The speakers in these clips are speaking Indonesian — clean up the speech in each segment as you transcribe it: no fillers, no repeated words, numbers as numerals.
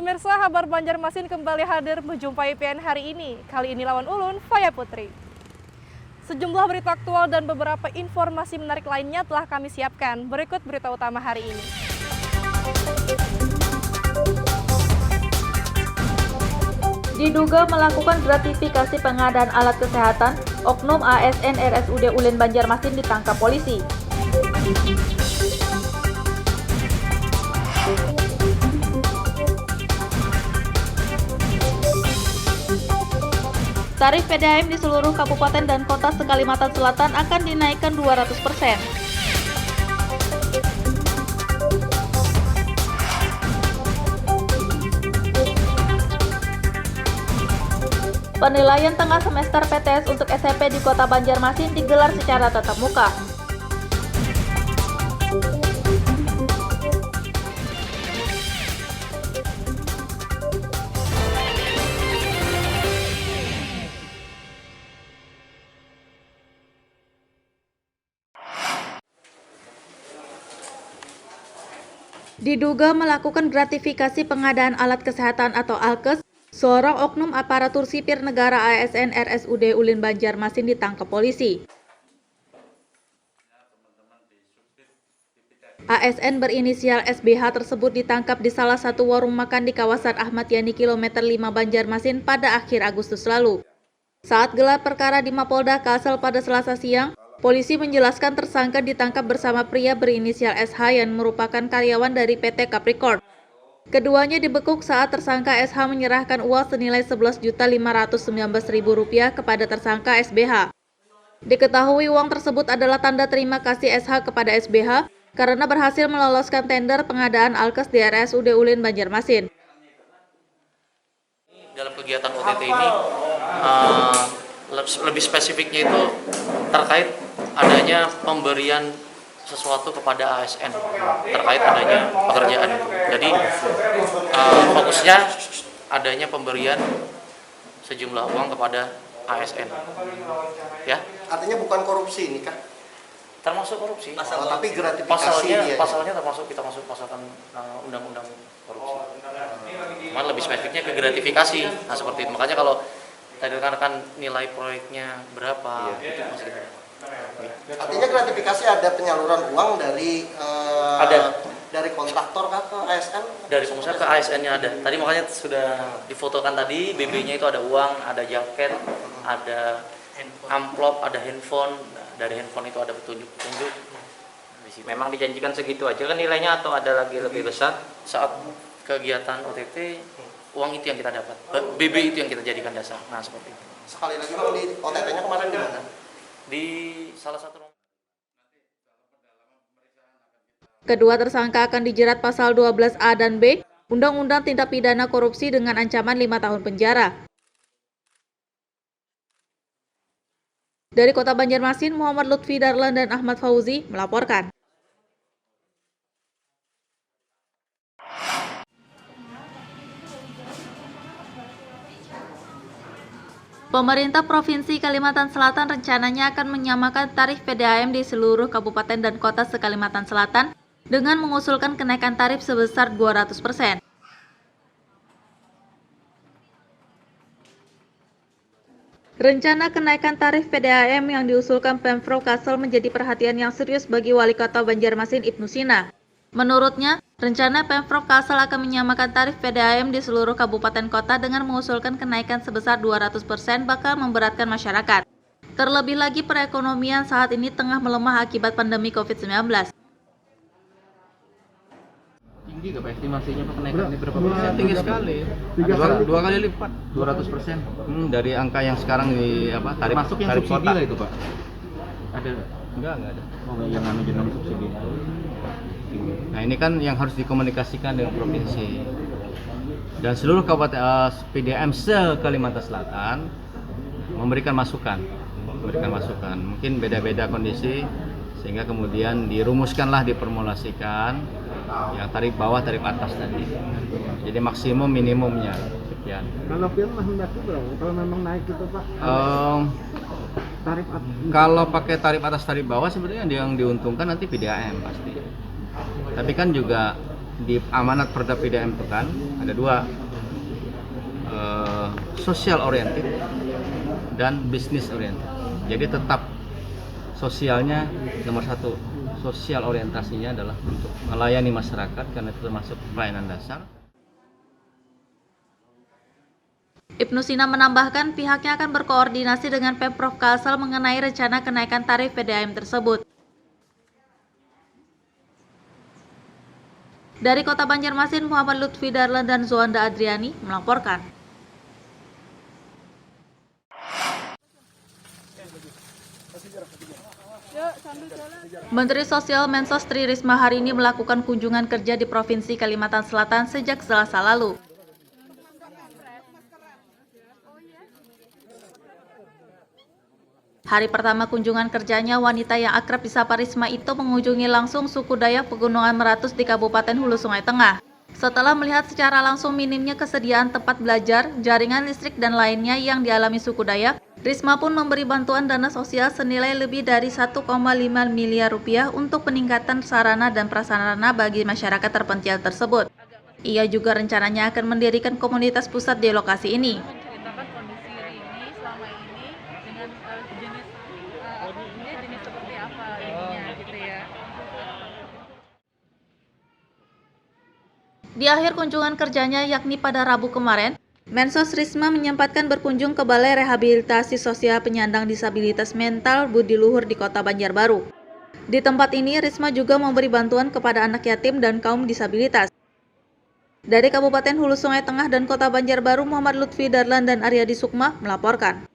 Pemirsa, Kabar Banjarmasin kembali hadir menjumpai PN hari ini. Kali ini lawan ulun, Faya Putri. Sejumlah berita aktual dan beberapa informasi menarik lainnya telah kami siapkan. Berikut berita utama hari ini. Diduga melakukan gratifikasi pengadaan alat kesehatan, oknum ASN RSUD Ulen Banjarmasin ditangkap polisi. Tarif PDAM di seluruh kabupaten dan kota se-Kalimantan Selatan akan dinaikkan 200%. Penilaian tengah semester PTS untuk SMP di Kota Banjarmasin digelar secara tatap muka. Diduga melakukan gratifikasi pengadaan alat kesehatan atau ALKES, seorang oknum aparatur sipir negara ASN RSUD Ulen Banjarmasin ditangkap polisi. ASN berinisial SBH tersebut ditangkap di salah satu warung makan di kawasan Ahmad Yani kilometer 5 Banjarmasin pada akhir Agustus lalu. Saat gelar perkara di Mapolda Kalsel pada Selasa siang, polisi menjelaskan tersangka ditangkap bersama pria berinisial SH yang merupakan karyawan dari PT Capricorn. Keduanya dibekuk saat tersangka SH menyerahkan uang senilai Rp11.519.000 kepada tersangka SBH. Diketahui uang tersebut adalah tanda terima kasih SH kepada SBH karena berhasil meloloskan tender pengadaan ALKES di RSUD Ulen Banjarmasin. Dalam kegiatan OTT ini lebih spesifiknya itu terkait adanya pemberian sesuatu kepada ASN terkait adanya pekerjaan. Jadi fokusnya adanya pemberian sejumlah uang kepada ASN. Ya. Artinya bukan korupsi ini kan? Termasuk korupsi. Tapi gratifikasi pasalnya termasuk kita masuk pasalkan undang-undang korupsi. Cuman lebih spesifiknya ke gratifikasi. Nah seperti itu. Makanya kalau tadi rekan-rekan nilai proyeknya berapa, itu masih kita dapat. Artinya gratifikasi ada penyaluran uang dari dari kontraktor ke ASN? Dari pengusaha ke ASN-nya ada. Tadi makanya sudah difotokan tadi, BB-nya itu ada uang, ada jaket, ada amplop, ada handphone. Dari handphone itu ada petunjuk-petunjuk. Memang dijanjikan segitu aja kan nilainya atau ada lagi lebih besar? Saat kegiatan OTT, uang itu yang kita dapat. BB itu yang kita jadikan dasar. Nah, seperti itu. Sekali lagi Bang, di OTT-nya kemarin di mana? Di salah satu rumah. Kedua tersangka akan dijerat pasal 12A dan B, Undang-Undang Tindak Pidana Korupsi dengan ancaman 5 tahun penjara. Dari Kota Banjarmasin, Muhammad Lutfi Darlan dan Ahmad Fauzi melaporkan. Pemerintah Provinsi Kalimantan Selatan rencananya akan menyamakan tarif PDAM di seluruh kabupaten dan kota se-Kalimantan Selatan dengan mengusulkan kenaikan tarif sebesar 200%. Rencana kenaikan tarif PDAM yang diusulkan Pemprov Kalsel menjadi perhatian yang serius bagi Wali Kota Banjarmasin Ibnu Sina. Menurutnya, rencana Pemprov Kalsel akan menyamakan tarif PDAM di seluruh kabupaten kota dengan mengusulkan kenaikan sebesar 200% bakal memberatkan masyarakat. Terlebih lagi perekonomian saat ini tengah melemah akibat pandemi COVID-19. Tinggi nggak Pak estimasinya Pak kenaikannya berapa persen? Tinggi sekali. Dua kali lipat. 200%. Dari angka yang sekarang di tarif masuk yang tarif subsidi kota. lah itu Pak. Ada? Enggak ada. Oh, yang jenis subsidi. Nah ini kan yang harus dikomunikasikan dengan provinsi dan seluruh kabupaten PDAM se-Kalimantan Selatan memberikan masukan. Mungkin beda-beda kondisi sehingga kemudian dirumuskanlah, diformulasikan yang tarif bawah, tarif atas tadi. Jadi maksimum minimumnya sekian. Kalau film menghendaki berapa? Kalau memang naik itu Pak? Tarif Kalau pakai tarif atas tarif bawah sebenarnya yang diuntungkan nanti PDAM pasti. Tapi kan juga di amanat Perda PDAM itu kan ada dua, social oriented dan business oriented. Jadi tetap sosialnya nomor satu, sosial orientasinya adalah untuk melayani masyarakat karena itu termasuk pelayanan dasar. Ibnu Sina menambahkan pihaknya akan berkoordinasi dengan Pemprov Kalsel mengenai rencana kenaikan tarif PDAM tersebut. Dari Kota Banjarmasin, Muhammad Lutfi Darlan dan Zoanda Adriani melaporkan. Menteri Sosial Mensos Tri Risma hari ini melakukan kunjungan kerja di Provinsi Kalimantan Selatan sejak Selasa lalu. Hari pertama kunjungan kerjanya, wanita yang akrab disapa Risma itu mengunjungi langsung suku Dayak Pegunungan Meratus di Kabupaten Hulu Sungai Tengah. Setelah melihat secara langsung minimnya kesediaan tempat belajar, jaringan listrik dan lainnya yang dialami suku Dayak, Risma pun memberi bantuan dana sosial senilai lebih dari 1,5 miliar rupiah untuk peningkatan sarana dan prasarana bagi masyarakat terpencil tersebut. Ia juga rencananya akan mendirikan komunitas pusat di lokasi ini. Menceritakan kondisi Rini selama ini dengan jenis seperti apa ininya gitu ya. Di akhir kunjungan kerjanya yakni pada Rabu kemarin, Mensos Risma menyempatkan berkunjung ke Balai Rehabilitasi Sosial Penyandang Disabilitas Mental Budi Luhur di Kota Banjarbaru. Di tempat ini, Risma juga memberi bantuan kepada anak yatim dan kaum disabilitas. Dari Kabupaten Hulu Sungai Tengah dan Kota Banjarbaru, Muhammad Lutfi Darlan dan Aryadi Sukma melaporkan.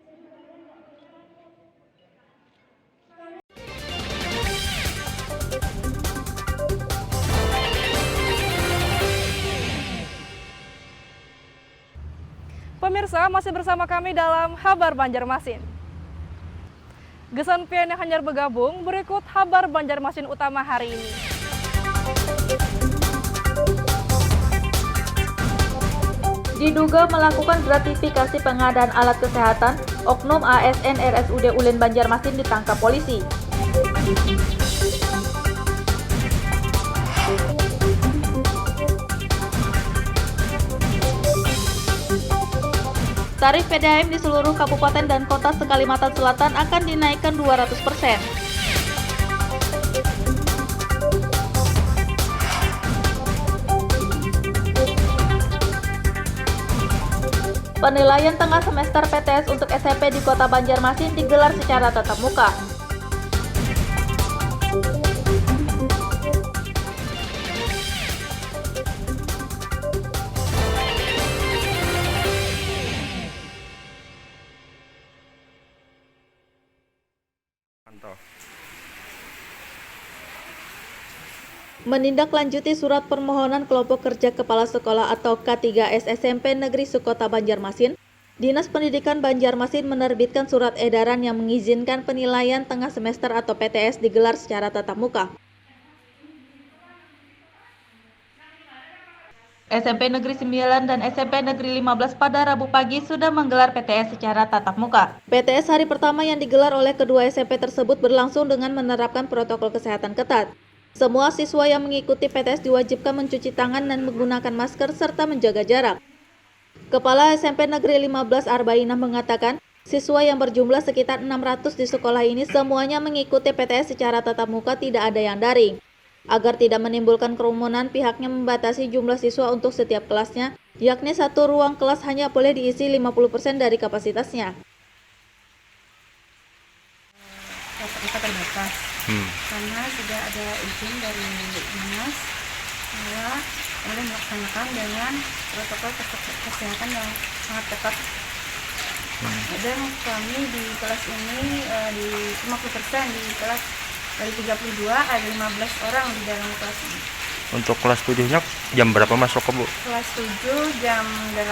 Pemirsa, masih bersama kami dalam Habar Banjarmasin. Gesan pian yang hanyar bergabung, berikut Habar Banjarmasin utama hari ini. Diduga melakukan gratifikasi pengadaan alat kesehatan, oknum ASN RSUD Ulen Banjarmasin ditangkap polisi. Tarif PDAM di seluruh kabupaten dan kota se-Kalimantan Selatan akan dinaikkan 200%. Penilaian tengah semester PTS untuk SMP di Kota Banjarmasin digelar secara tatap muka. Menindaklanjuti surat permohonan kelompok kerja kepala sekolah atau K3S SMP Negeri Sukota Banjarmasin, Dinas Pendidikan Banjarmasin menerbitkan surat edaran yang mengizinkan penilaian tengah semester atau PTS digelar secara tatap muka. SMP Negeri 9 dan SMP Negeri 15 pada Rabu pagi sudah menggelar PTS secara tatap muka. PTS hari pertama yang digelar oleh kedua SMP tersebut berlangsung dengan menerapkan protokol kesehatan ketat. Semua siswa yang mengikuti PTS diwajibkan mencuci tangan dan menggunakan masker serta menjaga jarak. Kepala SMP Negeri 15 Arbainah mengatakan, siswa yang berjumlah sekitar 600 di sekolah ini semuanya mengikuti PTS secara tatap muka, tidak ada yang daring. Agar tidak menimbulkan kerumunan, pihaknya membatasi jumlah siswa untuk setiap kelasnya, yakni satu ruang kelas hanya boleh diisi 50% dari kapasitasnya. Kita terbatas karena sudah ada izin dari dinas bahwa boleh melaksanakan dengan protokol kesehatan yang sangat ketat. Dan kami di kelas ini di 50% di kelas dari 32 ada 15 orang di dalam kelas ini. Untuk kelas 7-nya jam berapa masuk ke Bu? Kelas 7 jam 8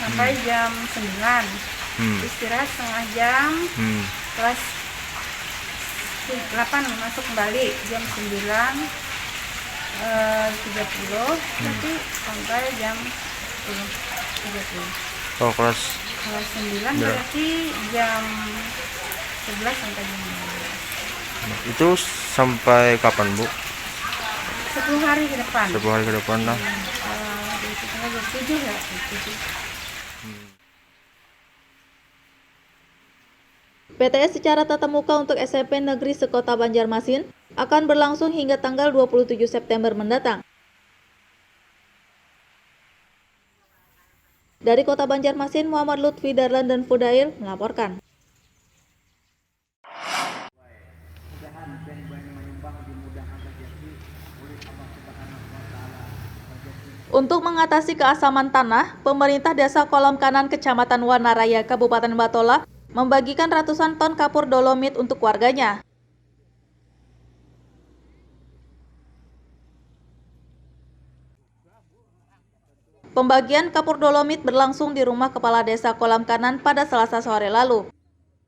sampai jam 9. Istirahat setengah jam. Kelas 8 masuk kembali jam 9.30 nanti sampai jam 10.30. Oh, kelas 9 berarti jam 11 sampai jam 12. Itu sampai kapan Bu? 10 hari ke depan. 10 hari ke depan lah. Di tanggal 27 ya. 27. PTS secara tatap muka untuk SMP Negeri Sekota Banjarmasin akan berlangsung hingga tanggal 27 September mendatang. Dari Kota Banjarmasin, Muhammad Lutfi Darlan dan Fudail melaporkan. Untuk mengatasi keasaman tanah, pemerintah Desa Kolam Kanan Kecamatan Wanaraya, Kabupaten Batola membagikan ratusan ton kapur dolomit untuk warganya. Pembagian kapur dolomit berlangsung di rumah Kepala Desa Kolam Kanan pada Selasa sore lalu.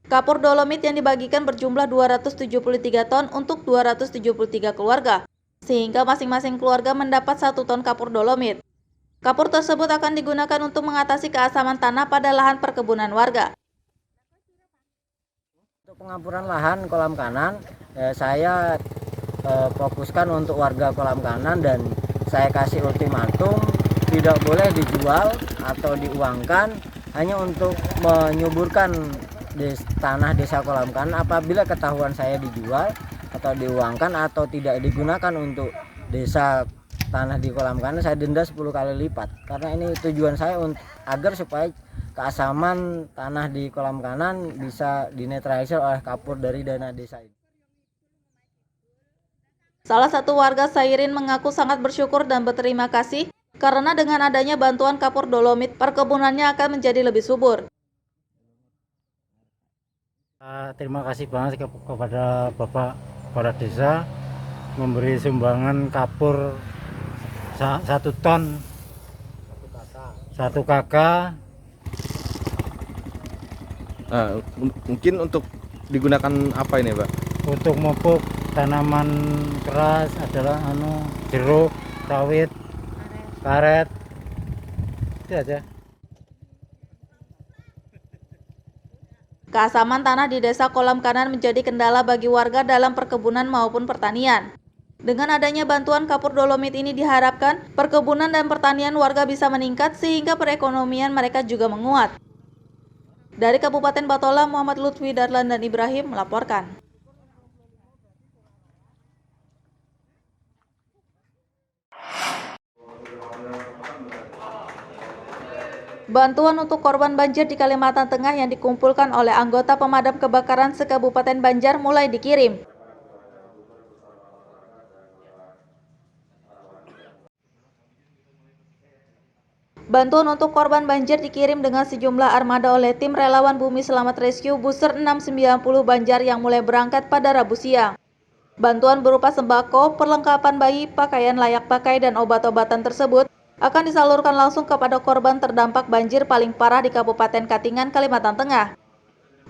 Kapur dolomit yang dibagikan berjumlah 273 ton untuk 273 keluarga, sehingga masing-masing keluarga mendapat 1 ton kapur dolomit. Kapur tersebut akan digunakan untuk mengatasi keasaman tanah pada lahan perkebunan warga. Untuk pengampuran lahan kolam kanan, saya fokuskan untuk warga kolam kanan dan saya kasih ultimatum tidak boleh dijual atau diuangkan, hanya untuk menyuburkan tanah desa kolam kanan. Apabila ketahuan saya dijual atau diuangkan atau tidak digunakan untuk desa tanah di kolam kanan, saya denda 10 kali lipat. Karena ini tujuan saya agar supaya keasaman tanah di kolam kanan bisa dinetralisir oleh kapur dari dana desa ini. Salah satu warga Sairin mengaku sangat bersyukur dan berterima kasih karena dengan adanya bantuan kapur dolomit, perkebunannya akan menjadi lebih subur. Terima kasih banget kepada Bapak Kepala Desa memberi sumbangan kapur 1 ton, 1 kakak. Mungkin untuk digunakan apa ini, Pak? Untuk memupuk tanaman keras adalah jeruk, sawit, karet. Itu aja. Keasaman tanah di Desa Kolam Kanan menjadi kendala bagi warga dalam perkebunan maupun pertanian. Dengan adanya bantuan kapur dolomit ini diharapkan perkebunan dan pertanian warga bisa meningkat sehingga perekonomian mereka juga menguat. Dari Kabupaten Batola, Muhammad Lutfi Darlan dan Ibrahim melaporkan. Bantuan untuk korban banjir di Kalimantan Tengah yang dikumpulkan oleh anggota pemadam kebakaran se-Kabupaten Banjar mulai dikirim. Bantuan untuk korban banjir dikirim dengan sejumlah armada oleh tim relawan Bumi Selamat Rescue Buser 690 Banjar yang mulai berangkat pada Rabu siang. Bantuan berupa sembako, perlengkapan bayi, pakaian layak pakai, dan obat-obatan tersebut akan disalurkan langsung kepada korban terdampak banjir paling parah di Kabupaten Katingan, Kalimantan Tengah.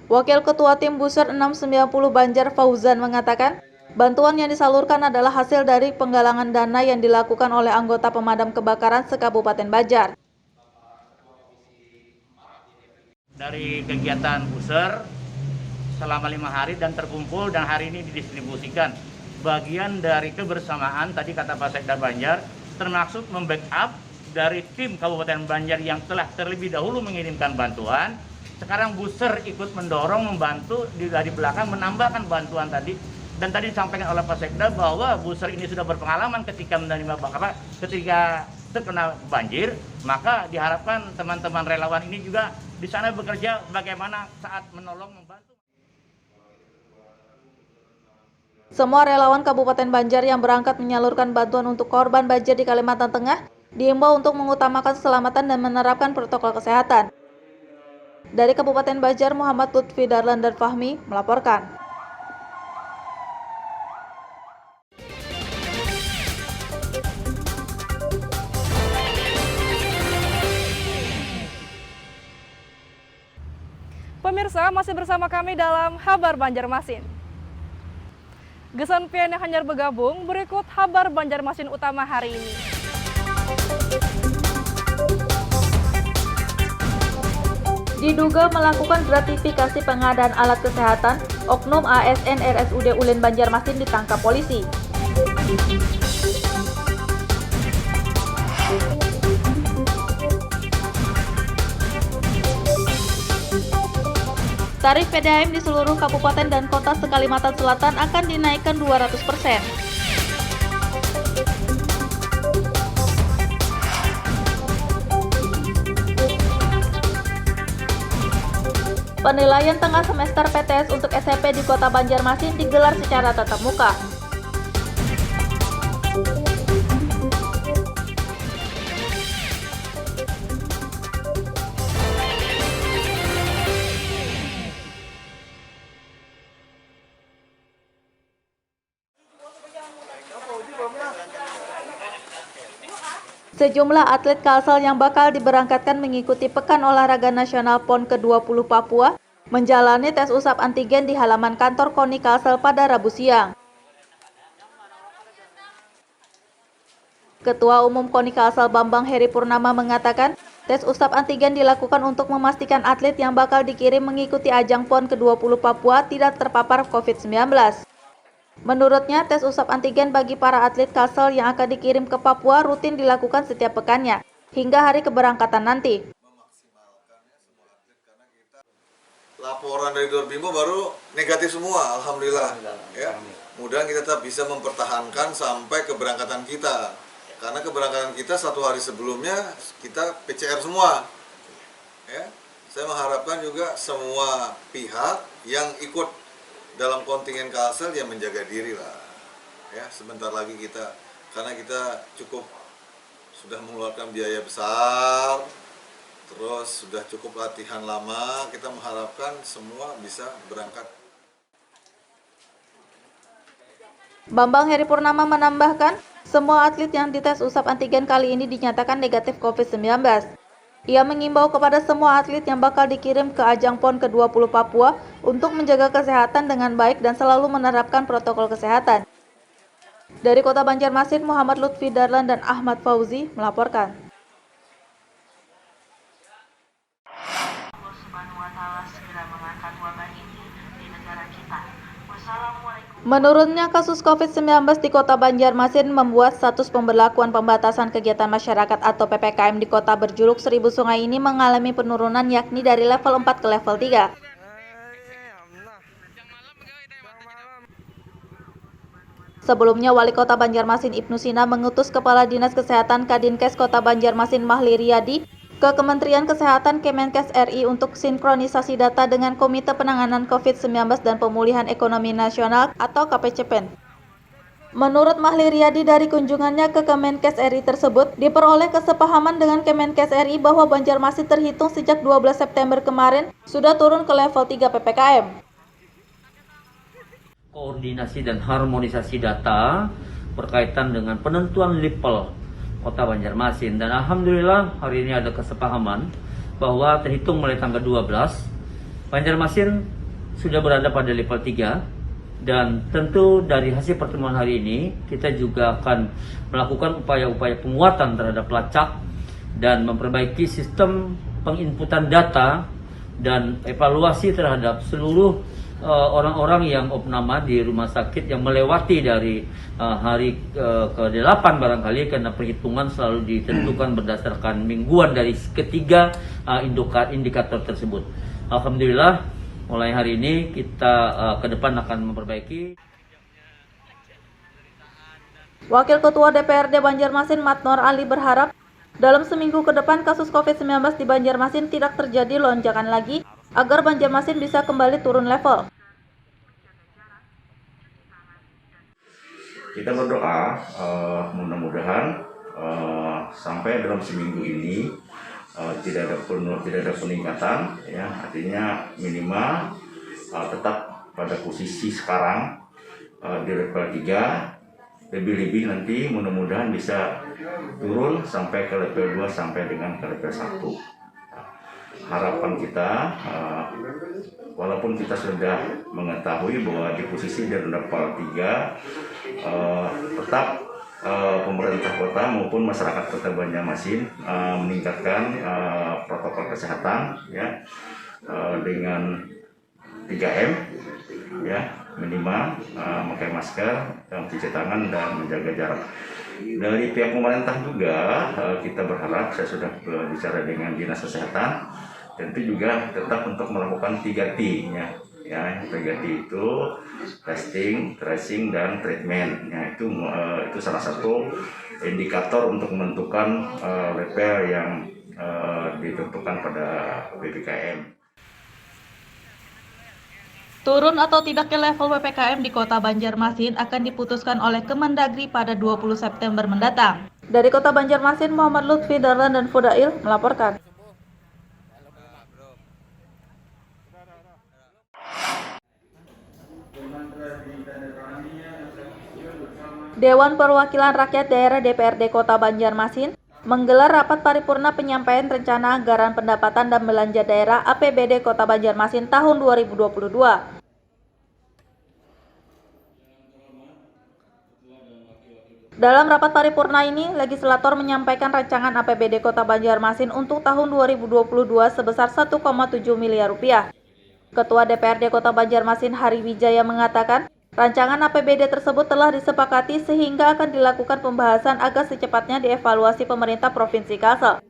Wakil Ketua Tim Buser 690 Banjar Fauzan mengatakan, bantuan yang disalurkan adalah hasil dari penggalangan dana yang dilakukan oleh anggota pemadam kebakaran se-Kabupaten Banjar. Dari kegiatan Buser selama 5 hari dan terkumpul dan hari ini didistribusikan. Bagian dari kebersamaan tadi kata Pak Sekda Banjar, termasuk membackup dari tim Kabupaten Banjar yang telah terlebih dahulu mengirimkan bantuan. Sekarang Buser ikut mendorong, membantu dari belakang menambahkan bantuan tadi. Dan tadi disampaikan oleh Pak Sekda bahwa Buser ini sudah berpengalaman ketika menerima ketika terkena banjir, maka diharapkan teman-teman relawan ini juga di sana bekerja bagaimana saat menolong, membantu. Semua relawan Kabupaten Banjar yang berangkat menyalurkan bantuan untuk korban banjir di Kalimantan Tengah diimbau untuk mengutamakan keselamatan dan menerapkan protokol kesehatan. Dari Kabupaten Banjar, Muhammad Lutfi Darlan dan Fahmi melaporkan. Pemirsa, masih bersama kami dalam Kabar Banjarmasin. Gesan pian yang hanyar bergabung, berikut kabar Banjarmasin utama hari ini. Diduga melakukan gratifikasi pengadaan alat kesehatan, oknum ASN RSUD Ulen Banjarmasin ditangkap polisi. Tarif PDAM di seluruh kabupaten dan kota se-Kalimantan Selatan akan dinaikkan 200%. Penilaian tengah semester PTS untuk SMP di Kota Banjarmasin digelar secara tatap muka. Sejumlah atlet Kalsel yang bakal diberangkatkan mengikuti Pekan Olahraga Nasional PON ke-20 Papua menjalani tes usap antigen di halaman kantor KONI Kalsel pada Rabu siang. Ketua Umum KONI Kalsel Bambang Heri Purnama mengatakan, tes usap antigen dilakukan untuk memastikan atlet yang bakal dikirim mengikuti ajang PON ke-20 Papua tidak terpapar COVID-19. Menurutnya, tes usap antigen bagi para atlet Kalsel yang akan dikirim ke Papua rutin dilakukan setiap pekannya, hingga hari keberangkatan nanti. Laporan dari Dorbimo baru negatif semua, alhamdulillah. Ya, mudah kita tetap bisa mempertahankan sampai keberangkatan kita. Karena keberangkatan kita 1 hari sebelumnya kita PCR semua. Ya, saya mengharapkan juga semua pihak yang ikut dalam kontingen Kalsel yang menjaga diri lah. Ya, sebentar lagi kita, karena kita sudah mengeluarkan biaya besar, terus sudah cukup latihan lama, kita mengharapkan semua bisa berangkat. Bambang Heri Purnama menambahkan, semua atlet yang dites usap antigen kali ini dinyatakan negatif COVID-19. Ia mengimbau kepada semua atlet yang bakal dikirim ke ajang PON ke-20 Papua untuk menjaga kesehatan dengan baik dan selalu menerapkan protokol kesehatan. Dari Kota Banjarmasin, Muhammad Lutfi Darlan dan Ahmad Fauzi melaporkan. Menurutnya, kasus COVID-19 di Kota Banjarmasin membuat status pemberlakuan pembatasan kegiatan masyarakat atau PPKM di kota berjuluk 1000 Sungai ini mengalami penurunan yakni dari level 4 ke level 3. Sebelumnya, Wali Kota Banjarmasin Ibnu Sina mengutus Kepala Dinas Kesehatan Kadinkes Kota Banjarmasin Mahli Riyadi ke Kementerian Kesehatan Kemenkes RI untuk sinkronisasi data dengan Komite Penanganan COVID-19 dan Pemulihan Ekonomi Nasional atau KPCPEN. Menurut Mahli Riyadi, dari kunjungannya ke Kemenkes RI tersebut, diperoleh kesepahaman dengan Kemenkes RI bahwa Banjarmasin terhitung sejak 12 September kemarin sudah turun ke level 3 PPKM. Koordinasi dan harmonisasi data berkaitan dengan penentuan level Kota Banjarmasin, dan alhamdulillah hari ini ada kesepahaman bahwa terhitung mulai tanggal 12 Banjarmasin sudah berada pada level 3, dan tentu dari hasil pertemuan hari ini kita juga akan melakukan upaya-upaya penguatan terhadap pelacak dan memperbaiki sistem penginputan data dan evaluasi terhadap seluruh orang-orang yang opname di rumah sakit yang melewati dari hari ke-8 barangkali, karena perhitungan selalu ditentukan berdasarkan mingguan dari ketiga indikator tersebut. Alhamdulillah mulai hari ini kita ke depan akan memperbaiki. Wakil Ketua DPRD Banjarmasin Matnor Ali berharap dalam seminggu ke depan kasus COVID-19 di Banjarmasin tidak terjadi lonjakan lagi agar Banjarmasin bisa kembali turun level. Kita berdoa mudah-mudahan sampai dalam seminggu ini tidak ada peningkatan, ya, artinya minimal tetap pada posisi sekarang di level 3, lebih-lebih nanti mudah-mudahan bisa turun sampai ke level 2 sampai dengan ke level 1. Harapan kita, walaupun kita sudah mengetahui bahwa di posisi di level 3 tetap pemerintah kota maupun masyarakat Kota Banjarmasin meningkatkan protokol kesehatan, ya, dengan 3M, ya, minimal memakai masker, mencuci tangan dan menjaga jarak. Dari pihak pemerintah juga kita berharap, saya sudah bicara dengan Dinas Kesehatan, Dan itu juga tetap untuk melakukan 3T ya. Ya, 3T itu testing, tracing, dan treatment. Ya, itu salah satu indikator untuk menentukan level yang ditentukan pada PPKM. Turun atau tidaknya level PPKM di Kota Banjarmasin akan diputuskan oleh Kemendagri pada 20 September mendatang. Dari Kota Banjarmasin, Muhammad Lutfi Darlan dan Fudail melaporkan. Dewan Perwakilan Rakyat Daerah DPRD Kota Banjarmasin menggelar rapat paripurna penyampaian rencana anggaran pendapatan dan belanja daerah APBD Kota Banjarmasin tahun 2022. Dalam rapat paripurna ini, legislator menyampaikan rancangan APBD Kota Banjarmasin untuk tahun 2022 sebesar 1,7 miliar rupiah. Ketua DPRD Kota Banjarmasin Hari Wijaya mengatakan, rancangan APBD tersebut telah disepakati sehingga akan dilakukan pembahasan agar secepatnya dievaluasi pemerintah Provinsi Kalsel.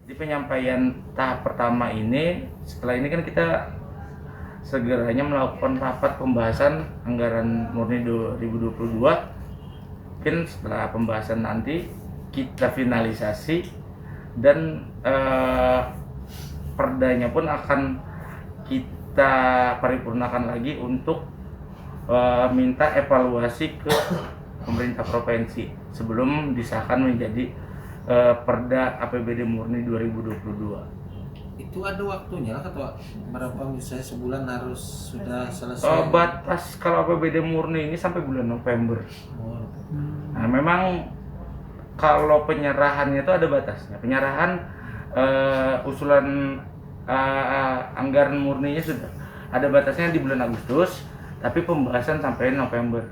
Di penyampaian tahap pertama ini, setelah ini kan kita segeranya melakukan rapat pembahasan anggaran murni 2022. Mungkin setelah pembahasan nanti kita finalisasi dan perdanya pun akan kita paripurnakan lagi untuk minta evaluasi ke pemerintah provinsi sebelum disahkan menjadi perda APBD murni 2022. Itu ada waktunya lah, Ketua? Berapa misalnya sebulan harus sudah selesai? Batas kalau APBD murni ini sampai bulan November. Nah, memang kalau penyerahannya itu ada batasnya. Penyerahan usulan anggaran murninya sudah ada batasnya di bulan Agustus, tapi pembahasan sampai November.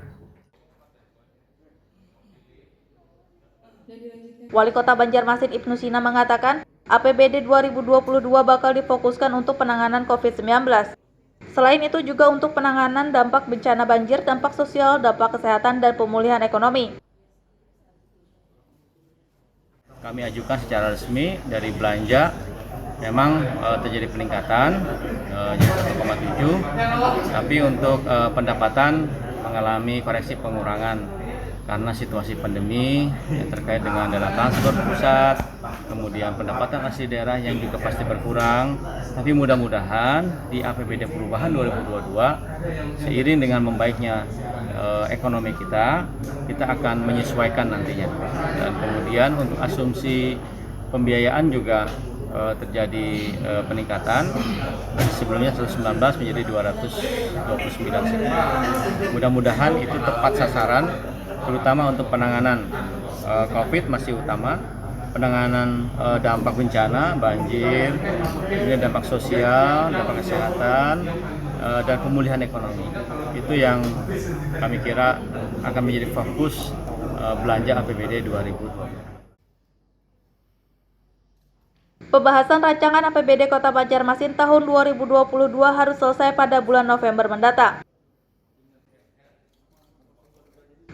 Wali Kota Banjarmasin Ibnu Sina mengatakan, APBD 2022 bakal difokuskan untuk penanganan COVID-19. Selain itu juga untuk penanganan dampak bencana banjir, dampak sosial, dampak kesehatan, dan pemulihan ekonomi. Kami ajukan secara resmi dari belanja, memang terjadi peningkatan jadi 1,7, tapi untuk pendapatan mengalami koreksi pengurangan karena situasi pandemi yang terkait dengan dana transfer pusat, kemudian pendapatan asli daerah yang juga pasti berkurang. Tapi mudah-mudahan di APBD perubahan 2022 seiring dengan membaiknya ekonomi kita akan menyesuaikan nantinya. Dan kemudian untuk asumsi pembiayaan juga terjadi peningkatan, sebelumnya 119 menjadi 229. Mudah-mudahan itu tepat sasaran, terutama untuk penanganan COVID masih utama, penanganan dampak bencana, banjir, kemudian dampak sosial, dampak kesehatan, dan pemulihan ekonomi. Itu yang kami kira akan menjadi fokus belanja APBD 2022. Pembahasan rancangan APBD Kota Banjarmasin tahun 2022 harus selesai pada bulan November mendatang.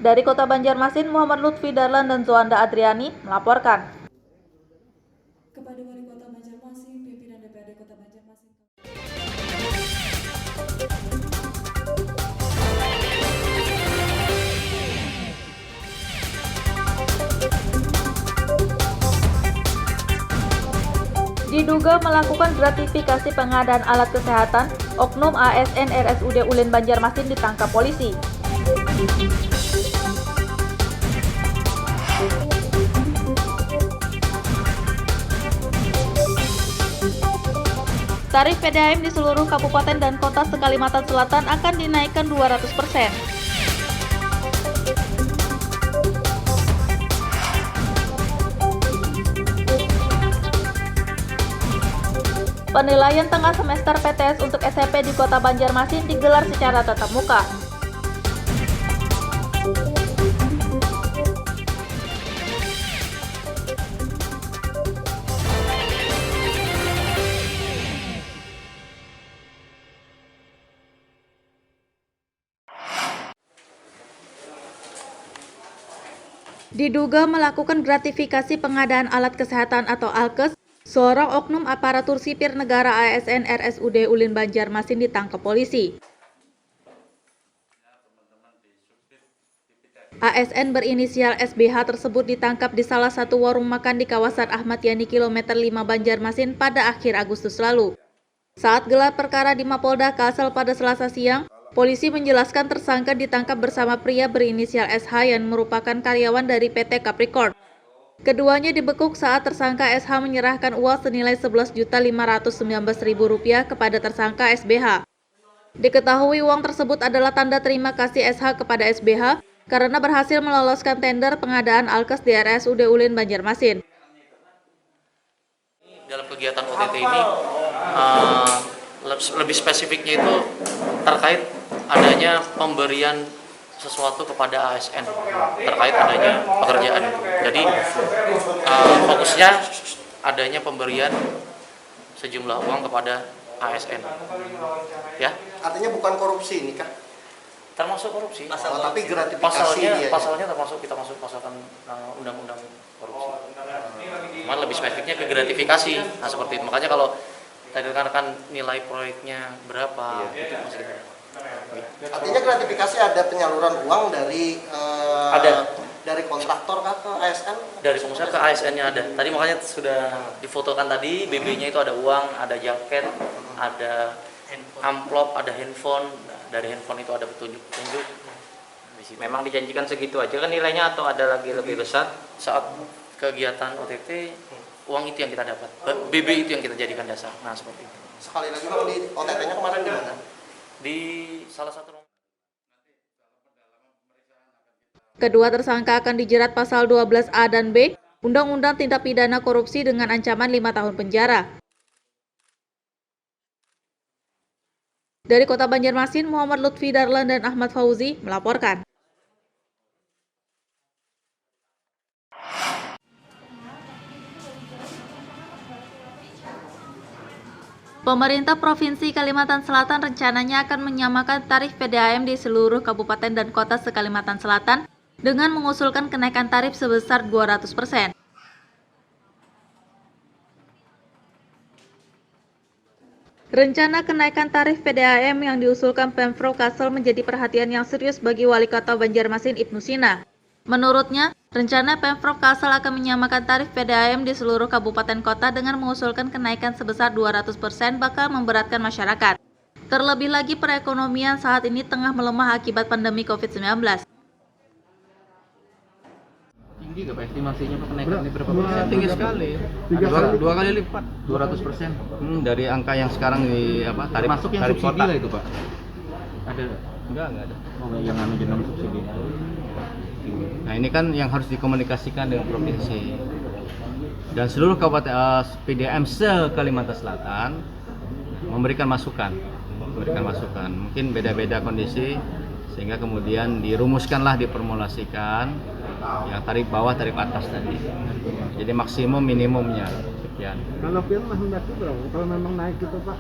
Dari Kota Banjarmasin, Muhammad Lutfi Darlan dan Zoanda Adriani melaporkan. Kepada Wali Kota Banjarmasin, pimpinan DPRD Kota Banjarmasin. Diduga melakukan gratifikasi pengadaan alat kesehatan, oknum ASN RSUD Ulin Banjarmasin ditangkap polisi. Tarif PDAM di seluruh kabupaten dan kota se-Kalimantan Selatan akan dinaikkan 200%. Penilaian tengah semester PTS untuk SMP di Kota Banjarmasin digelar secara tatap muka. Diduga melakukan gratifikasi pengadaan alat kesehatan atau alkes, seorang oknum aparatur sipir negara ASN RSUD Ulin Banjarmasin ditangkap polisi. ASN berinisial SBH tersebut ditangkap di salah satu warung makan di kawasan Ahmad Yani kilometer 5 Banjarmasin pada akhir Agustus lalu. Saat gelar perkara di Mapolda Kalsel pada Selasa siang, polisi menjelaskan tersangka ditangkap bersama pria berinisial SH yang merupakan karyawan dari PT Capricorn. Keduanya dibekuk saat tersangka SH menyerahkan uang senilai Rp11.519.000 kepada tersangka SBH. Diketahui uang tersebut adalah tanda terima kasih SH kepada SBH karena berhasil meloloskan tender pengadaan alkes di RSUD Ulin Banjarmasin. Dalam kegiatan OTT ini lebih spesifiknya itu terkait adanya pemberian sesuatu kepada ASN terkait adanya pekerjaan. Jadi fokusnya adanya pemberian sejumlah uang kepada ASN. Ya. Artinya bukan korupsi ini kan? Termasuk korupsi. Tapi gratifikasi pasalnya termasuk kita masuk pasalkan undang-undang korupsi. Cuman lebih spesifiknya ke gratifikasi. Nah seperti itu. Makanya kalau tadi rekan-rekan nilai proyeknya berapa itu masih kita. Artinya gratifikasi ada penyaluran uang dari dari kontraktor ke ASN? Dari pengusaha ke ASN-nya ada. Tadi makanya sudah difotokan tadi BB-nya itu ada uang, ada jaket, ada amplop, ada handphone. Dari handphone itu ada petunjuk-petunjuk. Memang dijanjikan segitu aja kan nilainya atau ada lagi lebih besar? Saat kegiatan OTT, uang itu yang kita dapat. BB itu yang kita jadikan dasar. Nah, seperti itu. Sekali lagi Bang, di OTT-nya kemarin di mana? Di salah satu rumah. Kedua tersangka akan dijerat pasal 12A dan B, Undang-Undang Tindak Pidana Korupsi dengan ancaman 5 tahun penjara. Dari Kota Banjarmasin, Muhammad Lutfi Darlan dan Ahmad Fauzi melaporkan. Pemerintah Provinsi Kalimantan Selatan rencananya akan menyamakan tarif PDAM di seluruh kabupaten dan kota se-Kalimantan Selatan dengan mengusulkan kenaikan tarif sebesar 200%. Rencana kenaikan tarif PDAM yang diusulkan Pemprov Kalsel menjadi perhatian yang serius bagi Wali Kota Banjarmasin Ibnu Sina. Menurutnya, rencana Pemprov Kalsel akan menyamakan tarif PDAM di seluruh kabupaten kota dengan mengusulkan kenaikan sebesar 200% bakal memberatkan masyarakat. Terlebih lagi perekonomian saat ini tengah melemah akibat pandemi COVID-19. Tinggi nggak Pak estimasinya Pak kenaikan ini berapa persen? Tinggi sekali. Dua kali lipat, 200%. Dari angka yang sekarang di tarif masuk yang tarif subsidi kota. lah itu Pak. Ada? Enggak ada. Oh, yang non subsidi. Nah ini kan yang harus dikomunikasikan dengan provinsi dan seluruh kabupaten PDAM se-Kalimantan Selatan memberikan masukan. Mungkin beda-beda kondisi sehingga kemudian dirumuskanlah, diformulasikan yang tarif bawah, tarif atas tadi. Jadi maksimum minimumnya sekian. Kalau firman hendak berapa? Kalau memang naik itu Pak?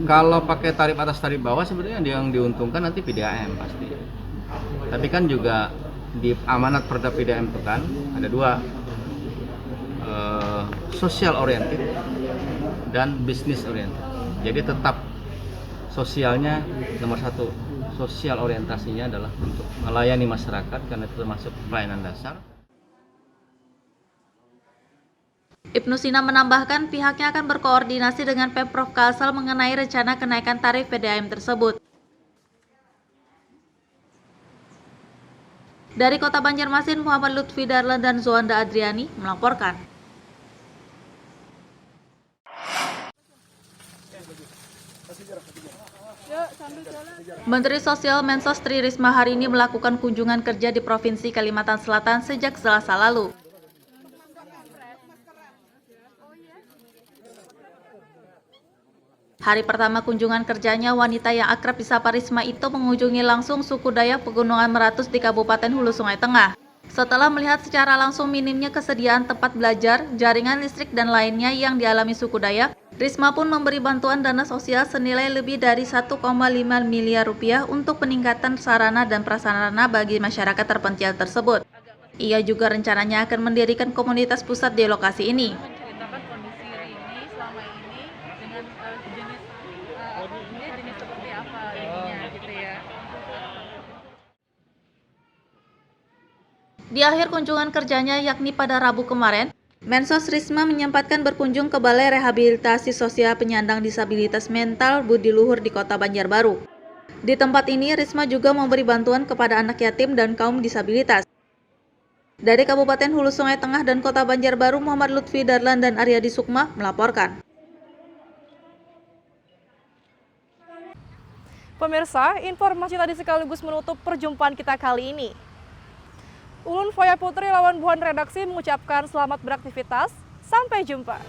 Kalau pakai tarif atas, tarif bawah sebenarnya yang diuntungkan nanti PDAM pasti. Tapi kan juga di amanat Perda PDAM itu kan ada dua, social oriented dan business oriented. Jadi tetap sosialnya nomor satu. Sosial orientasinya adalah untuk melayani masyarakat karena itu termasuk pelayanan dasar. Ibnu Sina menambahkan pihaknya akan berkoordinasi dengan Pemprov Kalsel mengenai rencana kenaikan tarif PDAM tersebut. Dari Kota Banjarmasin, Muhammad Lutfi Darlan dan Zoanda Adriani melaporkan. Menteri Sosial Mensos Tri Risma hari ini melakukan kunjungan kerja di Provinsi Kalimantan Selatan sejak Selasa lalu. Hari pertama kunjungan kerjanya, wanita yang akrab disapa Risma itu mengunjungi langsung suku Dayak Pegunungan Meratus di Kabupaten Hulu Sungai Tengah. Setelah melihat secara langsung minimnya kesediaan tempat belajar, jaringan listrik dan lainnya yang dialami suku Dayak, Risma pun memberi bantuan dana sosial senilai lebih dari 1,5 miliar rupiah untuk peningkatan sarana dan prasarana bagi masyarakat terpencil tersebut. Ia juga rencananya akan mendirikan komunitas pusat di lokasi ini. Menceritakan kondisi Rini selama ini dengan jenis seperti apa ininya gitu ya. Di akhir kunjungan kerjanya yakni pada Rabu kemarin, Mensos Risma menyempatkan berkunjung ke Balai Rehabilitasi Sosial Penyandang Disabilitas Mental Budi Luhur di Kota Banjarbaru. Di tempat ini, Risma juga memberi bantuan kepada anak yatim dan kaum disabilitas. Dari Kabupaten Hulu Sungai Tengah dan Kota Banjarbaru, Muhammad Lutfi Darlan dan Aryadi Sukma melaporkan. Pemirsa, informasi tadi sekaligus menutup perjumpaan kita kali ini. Ulun Faya Putri lawan buhan redaksi mengucapkan selamat beraktivitas. Sampai jumpa.